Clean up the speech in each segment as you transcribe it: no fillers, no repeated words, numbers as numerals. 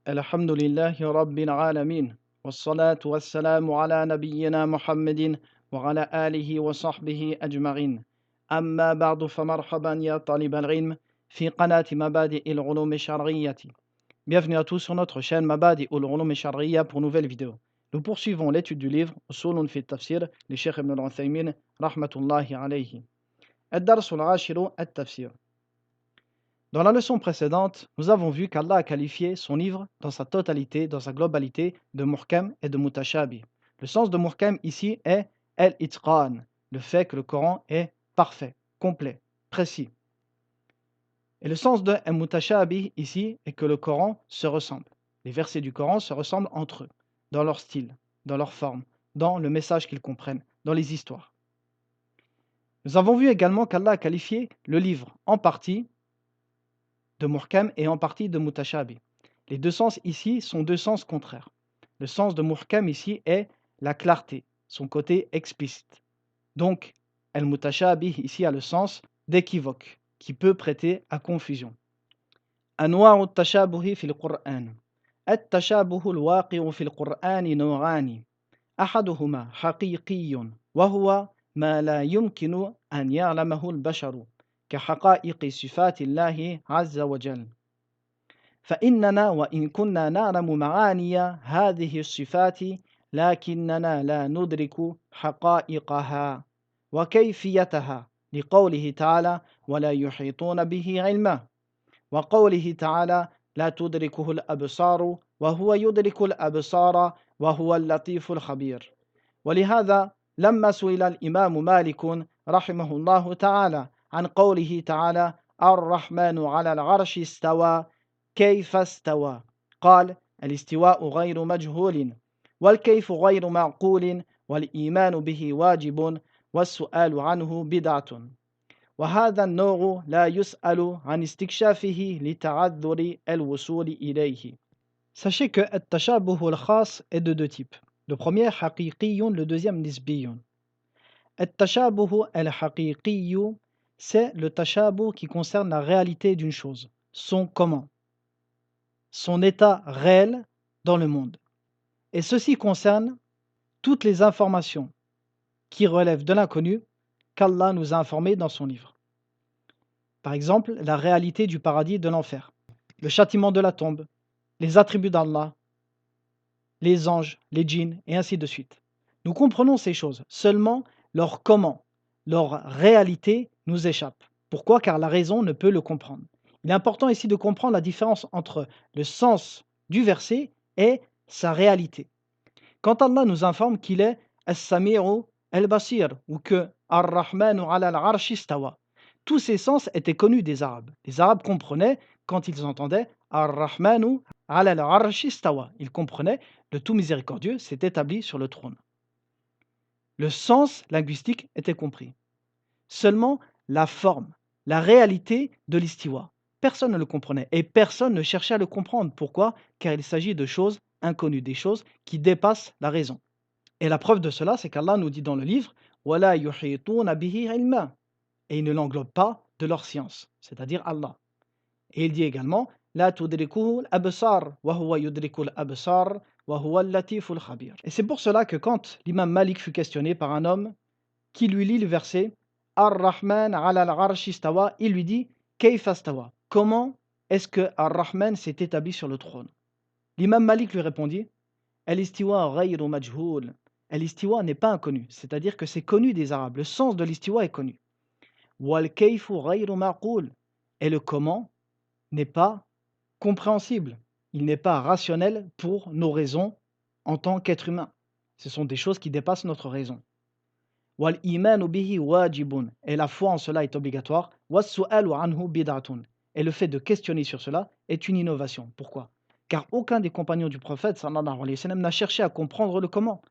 الحمد لله رب العالمين والصلاة والسلام على نبينا محمد وعلى آله وصحبه أجمعين أما بعد فمرحبا يا طالب العلم في قناة مبادئ العلوم الشرعية. Bienvenue à tous sur notre chaîne Mabadi ul-Ulum al-Shar'iyya pour une nouvelle vidéo. Nous poursuivons l'étude du livre Usulun fi Tafsir de Cheikh Ibn al-Uthaymin rahmatullahi alayhi. Ad-Dars al-Ashiru at-Tafsir. Dans la leçon précédente, nous avons vu qu'Allah a qualifié son livre dans sa totalité, dans sa globalité, de muhkam et de mutashabih. Le sens de muhkam ici est al-itqan, le fait que le Coran est parfait, complet, précis. Et le sens de mutashabih ici est que le Coran se ressemble. Les versets du Coran se ressemblent entre eux, dans leur style, dans leur forme, dans le message qu'ils comprennent, dans les histoires. Nous avons vu également qu'Allah a qualifié le livre en partie de muhkam et en partie de mutashabih. Les deux sens ici sont deux sens contraires. Le sens de muhkam ici est la clarté, son côté explicite. Donc, al-mutashabih ici a le sens d'équivoque, qui peut prêter à confusion. أنواع التشابه في القرآن. التشابه الواقع في القرآن نوعان أحدهما حقيقي وهو ما لا يمكن أن يعلمه البشر كحقائق صفات الله عز وجل فإننا وإن كنا نعلم معاني هذه الصفات لكننا لا ندرك حقائقها وكيفيتها لقوله تعالى ولا يحيطون به علما وقوله تعالى لا تدركه الأبصار وهو يدرك الأبصار وهو اللطيف الخبير. ولهذا لما سئل الإمام مالك رحمه الله تعالى عن قوله تعالى الرحمن على العرش استوى كيف استوى قال الاستواء غير مجهول والكيف غير معقول والإيمان به واجب والسؤال عنه بدعة وهذا النوع لا يسأل عن استكشافه لتعذر الوصول إليه. Sachez que التشابه الخاص est de deux types. Le premier حقيقي, le deuxième نسبي. التشابه الحقيقي, c'est le tashabuh qui concerne la réalité d'une chose, son comment, son état réel dans le monde. Et ceci concerne toutes les informations qui relèvent de l'inconnu qu'Allah nous a informées dans son livre. Par exemple, la réalité du paradis et de l'enfer, le châtiment de la tombe, les attributs d'Allah, les anges, les djinns, et ainsi de suite. Nous comprenons ces choses, seulement leur comment, leur réalité nous échappe. Pourquoi? Car la raison ne peut le comprendre. Il est important ici de comprendre la différence entre le sens du verset et sa réalité. Quand Allah nous informe qu'il est As-Sami'u al-Basir ou que Ar-Rahmanu ala al-Arshi istawa, tous ces sens étaient connus des Arabes. Les Arabes comprenaient quand ils entendaient Ar-Rahmanu ala al-Arshi istawa. Ils comprenaient le tout miséricordieux s'est établi sur le trône. Le sens linguistique était compris. Seulement la forme, la réalité de l'istiwa. Personne ne le comprenait et personne ne cherchait à le comprendre. Pourquoi? Car il s'agit de choses inconnues, des choses qui dépassent la raison. Et la preuve de cela, c'est qu'Allah nous dit dans le livre وَلَا يُحِيطُونَ بِهِ عِلْمًا, et ils ne l'englobent pas de leur science, c'est-à-dire Allah. Et il dit également لَا تُدْرِكُهُ الْأَبْصَارُ وَهُوَ يُدْرِكُ الْأَبْصَارَ وَهُوَ اللَّطِيفُ الْخَبِيرُ. Et c'est pour cela que quand l'imam Malik fut questionné par un homme qui lui lit le verset Ar-Rahman ala al-Arshi istawa, il lui dit Kayfa istawa, comment est-ce que Ar-Rahman s'est établi sur le trône? L'imam Malik lui répondit Al-istiwa ghayru majhoul. Al-istiwa n'est pas inconnu, c'est-à-dire que c'est connu des Arabes. Le sens de l'istiwa est connu. Wal kayfu ghayru ma'qul. Et le comment n'est pas compréhensible. Il n'est pas rationnel pour nos raisons en tant qu'être humain. Ce sont des choses qui dépassent notre raison. Wal imanu bihi wajibun. Et la foi en cela est obligatoire. Was su'alu anhu bid'atun. Et le fait de questionner sur cela est une innovation. Pourquoi? Car aucun des compagnons du prophète sallallahu alayhi wa sallam n'a cherché à comprendre le comment.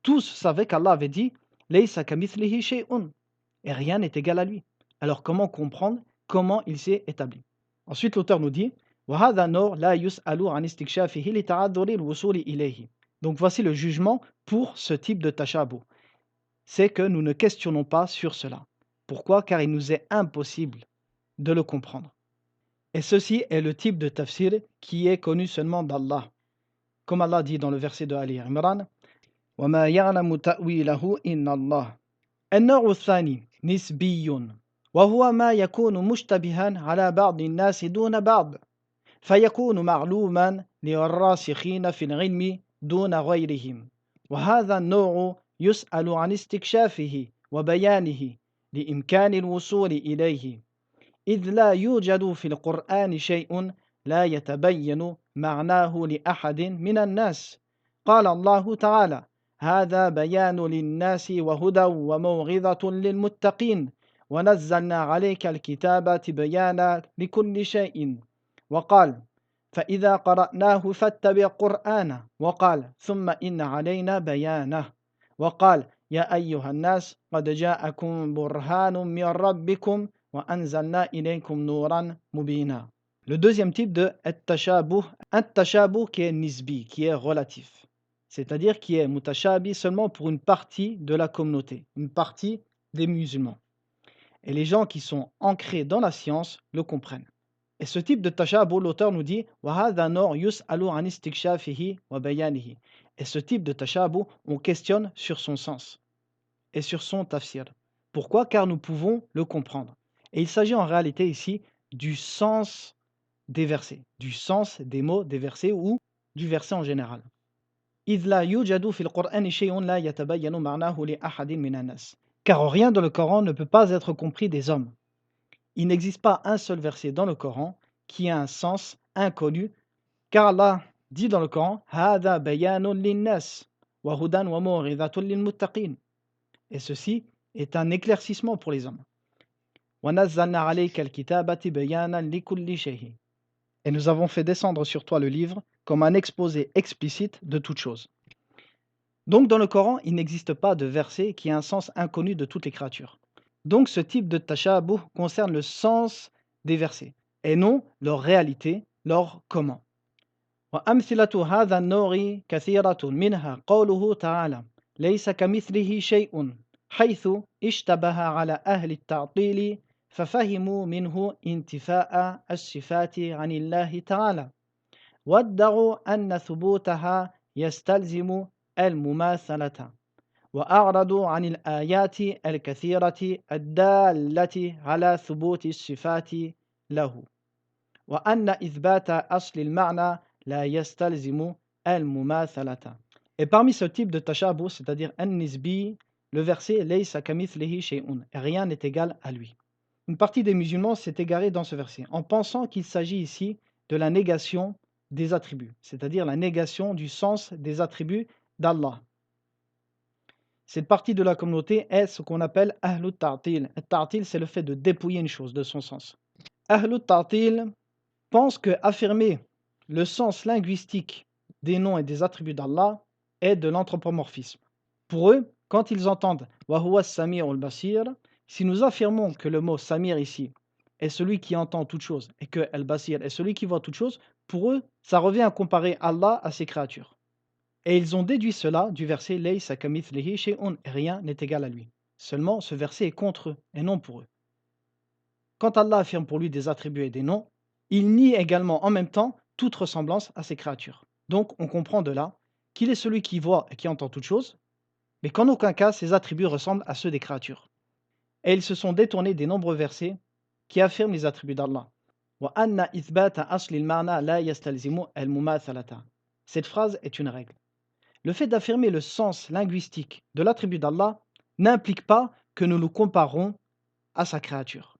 Tous savaient qu'Allah avait dit Laysa kamithlihi shay'un, et rien n'est égal à lui. Alors comment comprendre comment il s'est établi? Ensuite l'auteur nous dit Wa hadha nur la yus'alu an istikshafihi li ta'adduri al-wusuli ilayhi. Donc voici le jugement pour ce type de tashabuh. C'est que nous ne questionnons pas sur cela. Pourquoi? Car il nous est impossible de le comprendre. Et ceci est le type de tafsir qui est connu seulement d'Allah. Comme Allah dit dans le verset de Ali Imran, وَمَا يَعْلَمُ تَأْوِيلَهُ إِنَّ اللَّهَ. النوع الثاني نسبي وهو ما يكون مشتبها على بعض الناس دون بعض فيكون معلوما للراسخين في العلم دون غيرهم وهذا النوع يسأل عن استكشافه وبيانه لإمكان الوصول إليه إذ لا يوجد في القرآن شيء لا يتبين معناه لأحد من الناس قال الله تعالى هذا بيان للناس وهدى وموعظة للمتقين ونزلنا عليك الكتاب تبيانا لكل شيء وقال فإذا قرأناه فاتبع قرآنه وقال ثم إن علينا بيانه وقال يا أيها الناس قد جاءكم برهان من ربكم وأنزلنا إليكم نورا مبينا. Le deuxième type de at-tashabuh, un tashabuh qui est nisbi, qui est relatif, c'est-à-dire qui est mutashabi seulement pour une partie de la communauté, une partie des musulmans. Et les gens qui sont ancrés dans la science le comprennent. Et ce type de tashabuh, l'auteur nous dit وَهَذَا نَوْعٌ يُسْأَلُ عَنِ اسْتِكْشَافِهِ وَبَيَانِهِ. Et ce type de tashabuh, on questionne sur son sens et sur son tafsir. Pourquoi? Car nous pouvons le comprendre. Et il s'agit en réalité ici du sens des versets, du sens des mots des versets ou du verset en général. إِذْ لَا يُوجَدُ فِي الْقُرْآنِ شَيْءٌ لَا يَتَبَيَّنُ مَعْنَاهُ لِأَحَدٍ مِنَ النَّاسِ. Car rien dans le Coran ne peut pas être compris des hommes. Il n'existe pas un seul verset dans le Coran qui a un sens inconnu, car Allah dit dans le Coran هَذَا بَيَانٌ لِلنَّاسِ وَهُدًى وَمَوْعِظَةٌ لِلْمُتَّقِينَ. Et ceci est un éclaircissement pour les hommes. وَنَزَّلْنَا عَلَيْكَ الْكِتَابَ تِبْيَانًا لِكُلِّ شَيْءٍ. Et nous avons fait descendre sur toi le livre comme un exposé explicite de toutes choses. Donc dans le Coran, il n'existe pas de verset qui a un sens inconnu de toutes les créatures. Donc ce type de tashabuh concerne le sens des versets et non leur réalité, leur comment. وأمثلة هذا النوع كثيرة منها قوله تعالى ليس كمثله شيء حيث اشتبه على أهل التعطيل ففهموا منه انتفاء الصفات عن الله تعالى وادعوا أن ثبوتها يستلزم المماثلة وأعرضوا عن الآيات الكثيرة الدالة على ثبوت الصفات له وأن إثبات أصل المعنى لا يستلزم المماثلة. Et parmi ce type de tashabuh, c'est-à-dire an-nisbi, le verset laysa kamithlihi shay'un, rien n'est égal à lui. Une partie des musulmans s'est égarée dans ce verset en pensant qu'il s'agit ici de la négation des attributs, c'est-à-dire la négation du sens des attributs d'Allah. Cette partie de la communauté est ce qu'on appelle Ahlut Ta'til. Ta'til, c'est le fait de dépouiller une chose de son sens. Ahlut Ta'til pense que affirmer le sens linguistique des noms et des attributs d'Allah est de l'anthropomorphisme. Pour eux, quand ils entendent Wa huwa as-sami' al-basir, si nous affirmons que le mot Samir ici est celui qui entend toute chose et que Al-Basir est celui qui voit toute chose, pour eux, ça revient à comparer Allah à ses créatures. Et ils ont déduit cela du verset Laysa kamithlihi shay'un, rien n'est égal à lui. Seulement, ce verset est contre eux et non pour eux. Quand Allah affirme pour lui des attributs et des noms, il nie également en même temps toute ressemblance à ses créatures. Donc, on comprend de là qu'il est celui qui voit et qui entend toutes choses, mais qu'en aucun cas ses attributs ressemblent à ceux des créatures. Et ils se sont détournés des nombreux versets qui affirment les attributs d'Allah. وَأَنَّ إِثْبَاتَ أَصْلِ الْمَعْنَى لَا يَسْتَلْزِمُ الْمُمَاثَلَةَ. Cette phrase est une règle. Le fait d'affirmer le sens linguistique de l'attribut d'Allah n'implique pas que nous nous comparons à sa créature.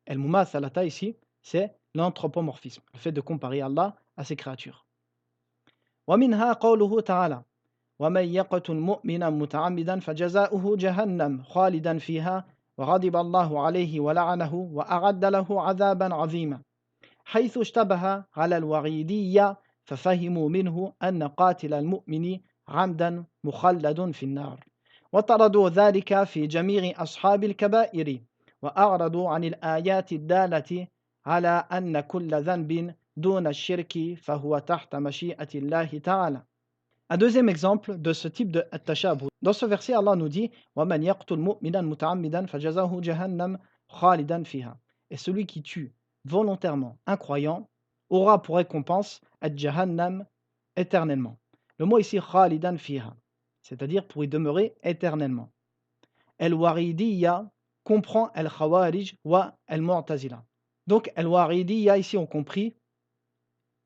El-Mumathalata ici, c'est l'anthropomorphisme, le fait de comparer Allah à ses créatures. وَمِنْهَا قَوْلُهُ تَعَالَى وَمَنْ يَقْتُلْ مُؤْمِنًا مُتَعَمِّدًا فَجَزَاؤُهُ جَهَنَّمُ خَالِدًا فِيهَا وغضب الله عليه ولعنه وأعد له عذابا عظيما حيث اشتبه على الوعيدية ففهموا منه أن قاتل المؤمن عمدا مخلد في النار وطردوا ذلك في جميع أصحاب الكبائر وأعرضوا عن الآيات الدالة على أن كل ذنب دون الشرك فهو تحت مشيئة الله تعالى. Un deuxième exemple de ce type de tashabuh. Dans ce verset, Allah nous dit وَمَنْ يَقْتُلْ مُؤْمِنًا مُتَعَمِّدًا فَجَزَاهُ جَهَنَّمْ خَالِدًا فِيهَا. Et celui qui tue volontairement un croyant aura pour récompense al-Jahannam éternellement. Le mot ici khalidan fiha, c'est-à-dire pour y demeurer éternellement. Al-Waridiyya comprend al-Khawarij wa al-Mu'tazila. Donc al-Waridiyya ici ont compris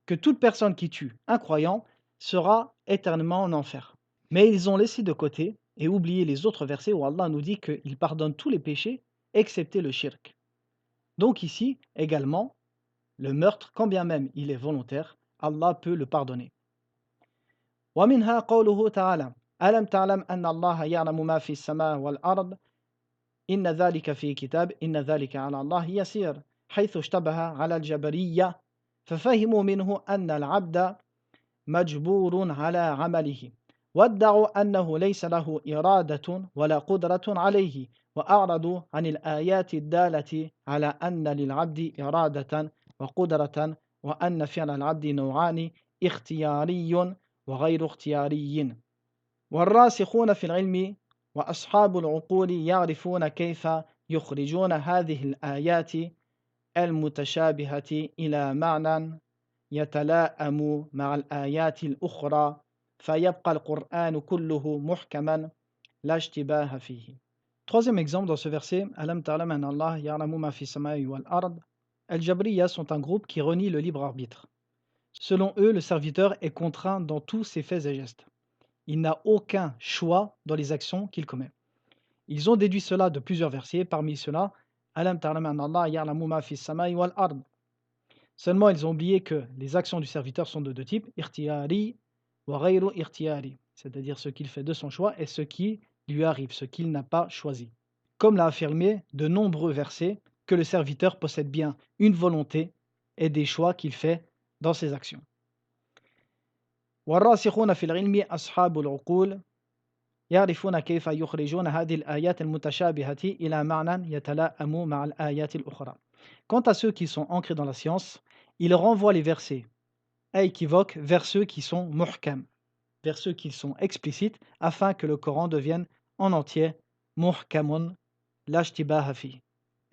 que toute personne qui tue un croyant sera éternellement en enfer. Mais ils ont laissé de côté et oublié les autres versets où Allah nous dit qu'il pardonne tous les péchés excepté le shirk. Donc ici également, le meurtre, quand bien même il est volontaire, Allah peut le pardonner. ومنها قوله تعالى ألم تعلم أن الله يعلم ما في السماء والأرض إن ذلك في كتاب إن ذلك على الله يسير حيث اشتبه على الجبرية ففهموا منه أن العبد مجبور على عمله وادعوا أنه ليس له إرادة ولا قدرة عليه وأعرضوا عن الآيات الدالة على أن للعبد إرادة وقدرة وأن فعل العبد نوعان اختياري وغير اختياري والراسخون في العلم وأصحاب العقول يعرفون كيف يخرجون هذه الآيات المتشابهة إلى معنى يتلائم مع الآيات الأخرى فيبقى القرآن كله محكما لا اشتباه فيه. Troisième exemple dans ce verset, Alam ta'lam an Allah ya'lamu ma fi samai wal ard. Al-Jabriya sont un groupe qui renie le libre arbitre. Selon eux, le serviteur est contraint dans tous ses faits et gestes. Il n'a aucun choix dans les actions qu'il commet. Ils ont déduit cela de plusieurs versets, parmi ceux-là, Alam ta'lam an Allah ya'lamu ma fi samai wal ard. Seulement, ils ont oublié que les actions du serviteur sont de deux types, irtiyari wa ghayru irtiyari, c'est-à-dire ce qu'il fait de son choix et ce qui lui arrive, ce qu'il n'a pas choisi. Comme l'a affirmé de nombreux versets, que le serviteur possède bien une volonté et des choix qu'il fait dans ses actions. والراسخون في العلم أصحاب العقول يعرفون كيف يخرجون هذه الآيات المتشابهة إلى معنى يتلائم مع الآيات الأخرى. Quant à ceux qui sont ancrés dans la science, ils renvoient les versets équivoques vers ceux qui sont muhkam, vers ceux qui sont explicites, afin que le Coran devienne en entier muhkamun la ishtibaha fi.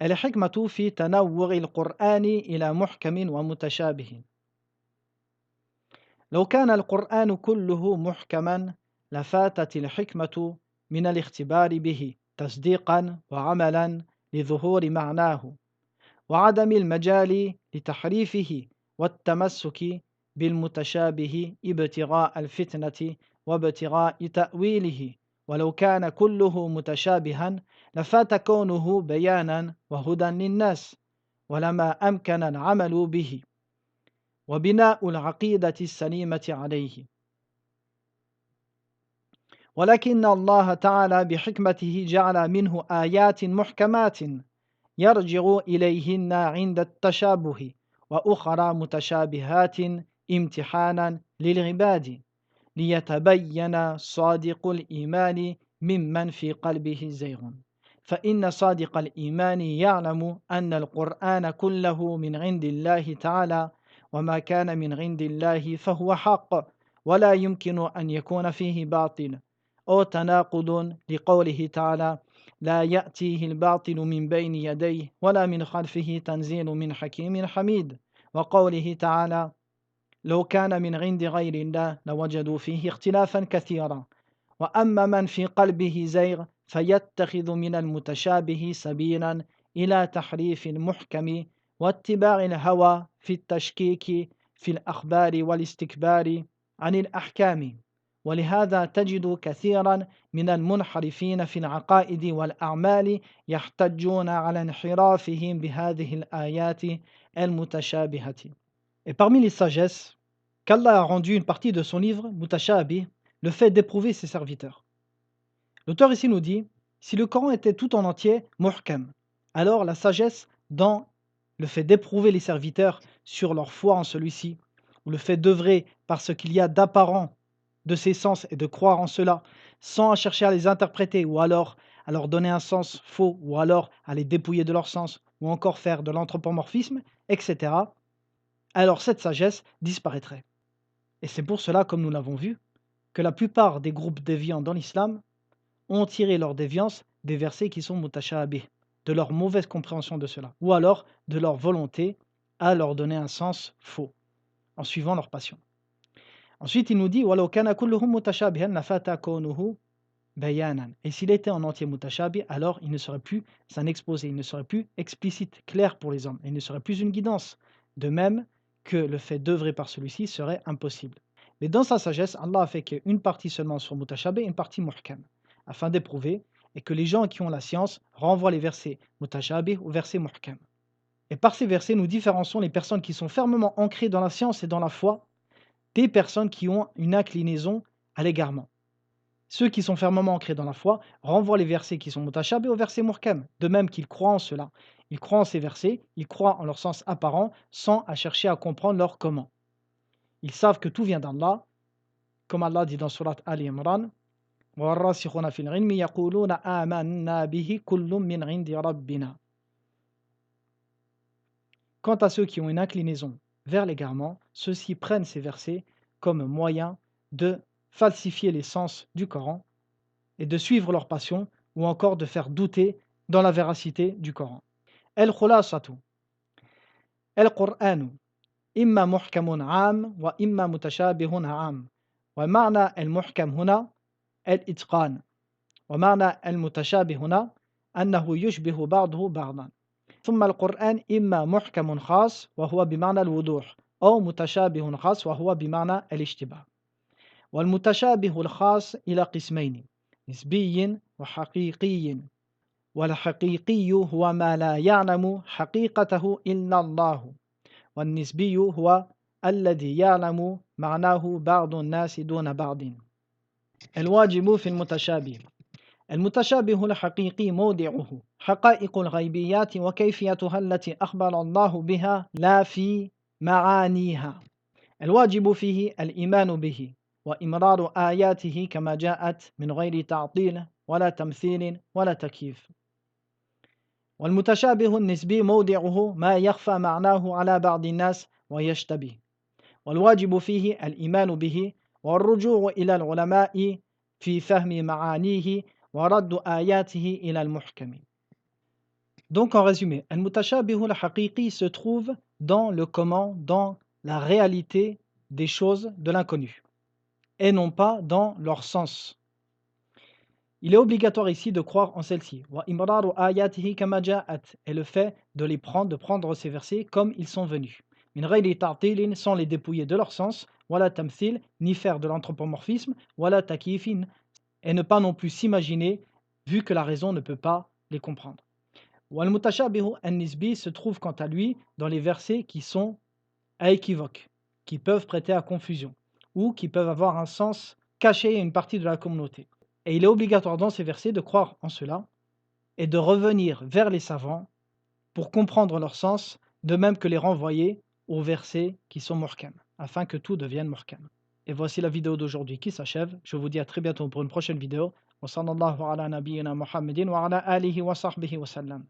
الحكمة في تنوع القرآن إلى محكم ومتشابه. لو كان القرآن كله محكما لفاتت الحكمة من الاختبار به تصديقا وعملا لظهور معناه وعدم المجال لتحريفه والتمسك بالمتشابه ابتغاء الفتنة وابتغاء تأويله ولو كان كله متشابها لفات كونه بيانا وهدى للناس ولما أمكن العمل به وبناء العقيدة السليمة عليه ولكن الله تعالى بحكمته جعل منه آيات محكمات يرجع إليهن عند التشابه وأخرى متشابهات امتحانا للعباد ليتبين صادق الإيمان ممن في قلبه زيغ فإن صادق الإيمان يعلم أن القرآن كله من عند الله تعالى وما كان من عند الله فهو حق ولا يمكن أن يكون فيه باطل أو تناقض لقوله تعالى لا يأتيه الباطل من بين يديه ولا من خلفه تنزيل من حكيم حميد وقوله تعالى لو كان من عند غير الله لوجدوا فيه اختلافا كثيرا وأما من في قلبه زيغ فيتخذ من المتشابه سبيلا إلى تحريف المحكم واتباع الهوى في التشكيك في الأخبار والاستكبار عن الأحكام ولهذا تجد كثيرا من المنحرفين في العقائد والأعمال يحتجون على انحرافهم بهذه الآيات المتشابهة. Et parmi les sagesses qu'Allah a rendu une partie de son livre, Mutashabih, le fait d'éprouver ses serviteurs. L'auteur ici nous dit, si le Coran était tout en entier muhkam, alors la sagesse dans le fait d'éprouver les serviteurs sur leur foi en celui-ci, ou le fait d'œuvrer par ce qu'il y a d'apparent de ses sens et de croire en cela, sans chercher à les interpréter, ou alors à leur donner un sens faux, ou alors à les dépouiller de leur sens, ou encore faire de l'anthropomorphisme, etc., alors cette sagesse disparaîtrait. Et c'est pour cela, comme nous l'avons vu, que la plupart des groupes déviants dans l'islam ont tiré leur déviance des versets qui sont mutashabih, de leur mauvaise compréhension de cela, ou alors de leur volonté à leur donner un sens faux, en suivant leur passion. Ensuite, il nous dit وَلَوْ كَانَ كُلُّهُم مُتَشَابِهًا لَفَاتَ كَوْنُهُ بَيَانًا. Et s'il était en entier mutashabih, alors il ne serait plus un exposé, il ne serait plus explicite, clair pour les hommes, il ne serait plus une guidance. De même que le fait d'œuvrer par celui-ci serait impossible. Mais dans sa sagesse, Allah a fait qu'une partie seulement soit mutashabih et une partie muhkam, afin d'éprouver, et que les gens qui ont la science renvoient les versets mutashabih aux versets muhkam. Et par ces versets, nous différencions les personnes qui sont fermement ancrées dans la science et dans la foi des personnes qui ont une inclinaison à l'égarement. Ceux qui sont fermement ancrés dans la foi renvoient les versets qui sont mutashab et aux versets muhkam, de même qu'ils croient en cela. Ils croient en ces versets, ils croient en leur sens apparent, sans à chercher à comprendre leur comment. Ils savent que tout vient d'Allah, comme Allah dit dans Surat Ali Imran, وَالرَّاسِخُونَ فِي الْعِلْمِ يَقُولُونَ آمَنَّا بِهِ كُلٌّ مِّنْ عِندِ رَبِّنَا. Quant à ceux qui ont une inclinaison vers l'égarement, ceux-ci prennent ces versets comme moyen de falsifier les sens du Coran et de suivre leur passion ou encore de faire douter dans la véracité du Coran. El-Khulasatu. El-Qur'anu. Imma muhkamun am wa imma mutashabihun am. Wa ma'na el-muhkam huna el-itqan. Wa ma'na el-mutashabih huna annahu yushbihu ba'duhu ba'dan. ثم القرآن إما محكم خاص وهو بمعنى الوضوح أو متشابه خاص وهو بمعنى الاشتباه. والمتشابه الخاص إلى قسمين نسبي وحقيقي. والحقيقي هو ما لا يعلم حقيقته إلا الله، والنسبي هو الذي يعلم معناه بعض الناس دون بعض. الواجب في المتشابه. المتشابه الحقيقي موضعه حقائق الغيبيات وكيفيتها التي أخبر الله بها لا في معانيها. الواجب فيه الإيمان به وإمرار آياته كما جاءت من غير تعطيل ولا تمثيل ولا تكييف. والمتشابه النسبي موضعه ما يخفى معناه على بعض الناس ويشتبه. والواجب فيه الإيمان به والرجوع إلى العلماء في فهم معانيه ورد آياته إلى المحكم. Donc en résumé, al-mutashabih al-haqiqi se trouve dans le comment, dans la réalité des choses de l'inconnu, et non pas dans leur sens. Il est obligatoire ici de croire en celle-ci, wa imraru ayatihi kama ja'at, et le fait de les prendre, de prendre ces versets comme ils sont venus. Min ghayri ta'tilin, sans les dépouiller de leur sens, wala tamthil, ni faire de l'anthropomorphisme, wala takyifin, et ne pas non plus s'imaginer, vu que la raison ne peut pas les comprendre. Wal mutashabihu an-nisbi se trouve quant à lui dans les versets qui sont à équivoque, qui peuvent prêter à confusion, ou qui peuvent avoir un sens caché à une partie de la communauté. Et il est obligatoire dans ces versets de croire en cela et de revenir vers les savants pour comprendre leur sens, de même que les renvoyer aux versets qui sont muhkam, afin que tout devienne muhkam. Et voici la vidéo d'aujourd'hui qui s'achève. Je vous dis à très bientôt pour une prochaine vidéo. Wa sallallahu ala nabiyyina Muhammadin wa ala alihi wa sahbihi wa sallam.